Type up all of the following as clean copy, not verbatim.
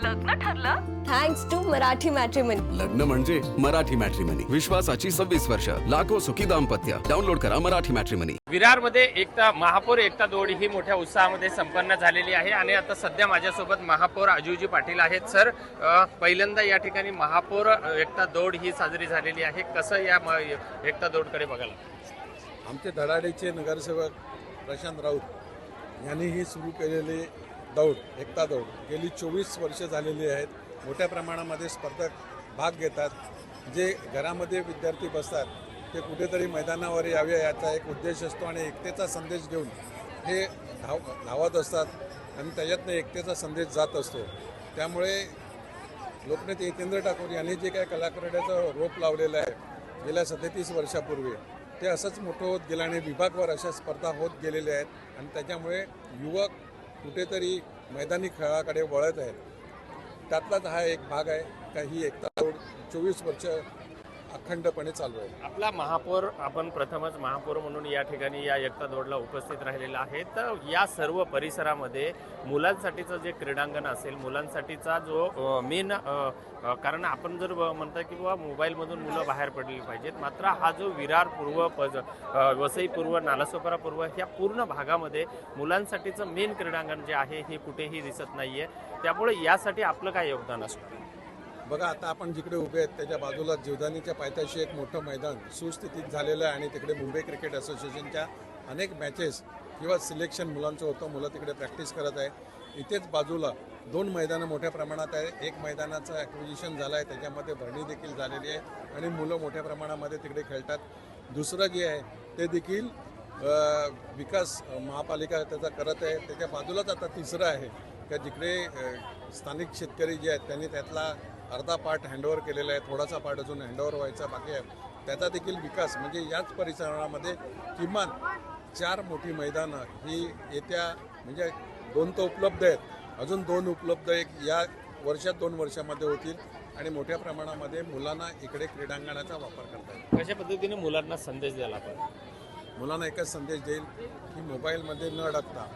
लग्न ठरलं thanks to Marathi matrimony. लग्न म्हणजे मराठी मॅट्रिमनी. विश्वासाची 26 वर्ष. लाखो सुखी दाम्पत्य. डाउनलोड करा मराठी मॅट्रिमनी. विरारमध्ये एकता महापौर एकता दौड ही मोठ्या उत्साहामध्ये संपन्न झालेली आहे आणि आता सध्या माझ्यासोबत महापौर अजूजी पाटील आहेत. सर, पहिल्यांदा या ठिकाणी महापौर एकता दौड ही साजरी झालेली आहे. कसं या एकता दौडकडे बघायला? आमचे धडाडीचे नगरसेवक प्रशांत राऊत यांनी ही सुरू केलेली दौड एकता दौड गेली 24 वर्ष झालेली आहेत. मोठ्या प्रमाणामध्ये स्पर्धक भाग घेतात. जे घरामध्ये विद्यार्थी बसतात ते कुठेतरी मैदानावर यावे याचा एक उद्देश असतो आणि एकतेचा संदेश घेऊन हे धावत असतात आणि त्याच्यातनं एकतेचा संदेश जात असतो. त्यामुळे लोकनेते जितेंद्र ठाकूर यांनी जे काय कलाकाराचं रोप लावलेलं आहे गेल्या 37 वर्षापूर्वी ते असंच मोठं होत गेलं आणि विभागवार अशा स्पर्धा होत गेलेल्या आहेत आणि त्याच्यामुळे युवक कुठेतरी मैदानी खेळाकडे वळत आहेत. त्यातलाच हा एक भाग आहे का ही एकता दौड 24 वर्ष अखंडपणे चालू आहे. आपला महापौर, आपण प्रथमच महापौर म्हणून या ठिकाणी या एकता दौडला उपस्थित राहिलेला आहे. तर या सर्व परिसरामध्ये मुलांसाठीचं जे क्रीडांगण असेल, मुलांसाठीचा जो मेन, कारण आपण जर म्हणता की बाबा मोबाईलमधून मुलं बाहेर पडली पाहिजेत, मात्र हा जो विरार पूर्व, वसई पूर्व, नालासोपारा पूर्व ह्या पूर्ण भागामध्ये मुलांसाठीचं मेन क्रीडांगण जे आहे हे कुठेही दिसत नाही आहे. त्यामुळे यासाठी आपलं काय योगदान असतं? बघा, आता आपण जिकडे उभे आहेत त्याच्या बाजूला जीवदानीच्या पायथ्याशी एक मोठं मैदान सुस्थितीत झालेलं आहे आणि तिकडे मुंबई क्रिकेट असोसिएशनच्या अनेक मॅचेस किंवा सिलेक्शन मुलांचं होतं. मुलं तिकडे प्रॅक्टिस करत आहे. इथेच बाजूला 2 मैदानं मोठ्या प्रमाणात आहे. एक मैदानाचं ॲक्विजिशन झालं आहे, त्याच्यामध्ये भरणी देखील झालेली आहे आणि मुलं मोठ्या प्रमाणामध्ये तिकडे खेळतात. दुसरं जे आहे ते देखील विकास महापालिका त्याचा करत आहे. त्याच्या बाजूलाच आता तिसरं आहे का जिकडे स्थानिक शेतकरी जे आहेत त्यांनी त्यातला अर्धा पार्ट हँडओव्हर केलेला आहे. थोडासा पार्ट अजून हँडओव्हर व्हायचा बाकी आहे. त्याचा देखील विकास म्हणजे याच परिसरामध्ये किमान 4 मोठी मैदानं ही येत्या, म्हणजे 2 तर उपलब्ध आहेत, अजून 2 उपलब्ध एक या वर्षात 2 वर्षामध्ये होतील आणि मोठ्या प्रमाणामध्ये मुलांना इकडे क्रीडांगणाचा वापर करता येईल. कशा पद्धतीने मुलांना संदेश द्यायला पाहिजे? मुलांना एकच संदेश देईल की मोबाईलमध्ये न अडकता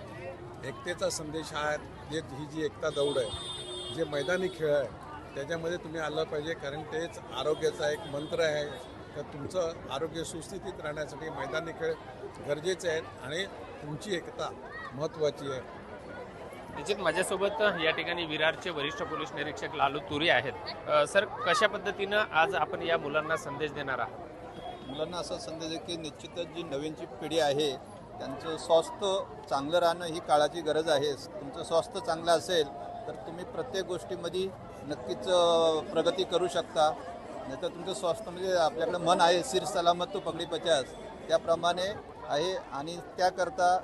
एकतेचा संदेश हा आहे. ही जी एकता दौड आहे, जे मैदानी खेळ आहे त्याच्यामध्ये तुम्ही आलं पाहिजे, कारण तेच आरोग्याचा एक मंत्र आहे. तर तुमचं आरोग्य सुस्थितीत राहण्यासाठी मैदानी खेळ गरजेचे आहेत आणि तुमची एकता महत्त्वाची आहे. निश्चित माझ्यासोबत या ठिकाणी विरारचे वरिष्ठ पोलीस निरीक्षक लालू तुरी आहेत. सर, कशा पद्धतीनं आज आपण या मुलांना संदेश देणार आहात? मुलांना असा संदेश आहे की निश्चितच जी नवीनची पिढी आहे त्यांचं स्वास्थ्य चांगलं राहणं ही काळाची गरज आहे. तुमचं स्वास्थ्य चांगलं असेल तर तुम्ही प्रत्येक गोष्टीमध्ये नक्कीच प्रगती करू शकता. नाहीतर तुमचं स्वास्थ्य म्हणजे आपल्याकडे मन आहे, सिर सलामत तो पगडी पचास, त्याप्रमाणे आहे. आणि त्याकरता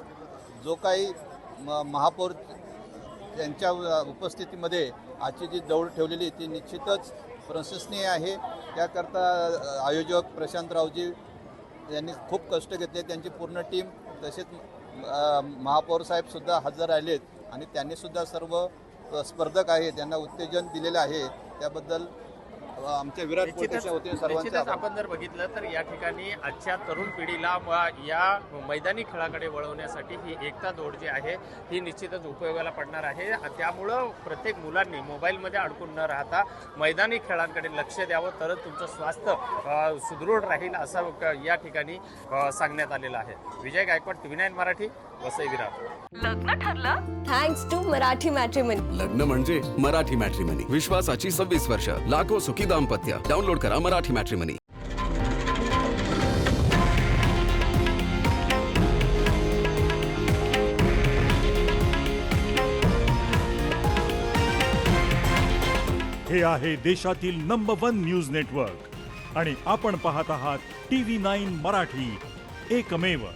जो काही महापौर यांच्या उपस्थितीमध्ये आजची जी दौड ठेवलेली ती निश्चितच प्रशंसनीय आहे. त्याकरता आयोजक प्रशांत रावजी यांनी खूप कष्ट घेतले, त्यांची पूर्ण टीम, तसेच महापौर साहेबसुद्धा हजर राहिलेत आणि त्यांनीसुद्धा सर्व स्पर्धक आहे त्यांना उत्तेजन दिलेलं आहे. त्याबद्दल आमच्या विराट पोलीसच्या वतीने सर्वांचे आपण जर बघितलं तर या ठिकाणी आजच्या तरुण पिढीला या मैदानी खेळाकडे वळवण्यासाठी ही एकता दौड जी आहे ही निश्चितच उपयोगाला पडणार आहे. त्यामुळं प्रत्येक मुलांनी मोबाईलमध्ये अडकून न राहता मैदानी खेळांकडे लक्ष द्यावं, तरच तुमचं स्वास्थ्य सुदृढ राहील असं या ठिकाणी सांगण्यात आलेलं आहे. विजय गायकवाड, TV9 मराठी, वसई विरार. लग्न ठरलं थँक्स टू मराठी मॅट्रिमनी. लग्न म्हणजे मराठी मॅट्रिमनी. विश्वासाची 26 वर्ष. लाखो सुखी दाम्पत्य. डाउनलोड करा मराठी मॅट्रिमनी. हे आहे देशातील नंबर 1 न्यूज नेटवर्क आणि आपण पाहत आहात TV9 मराठी, एकमेव.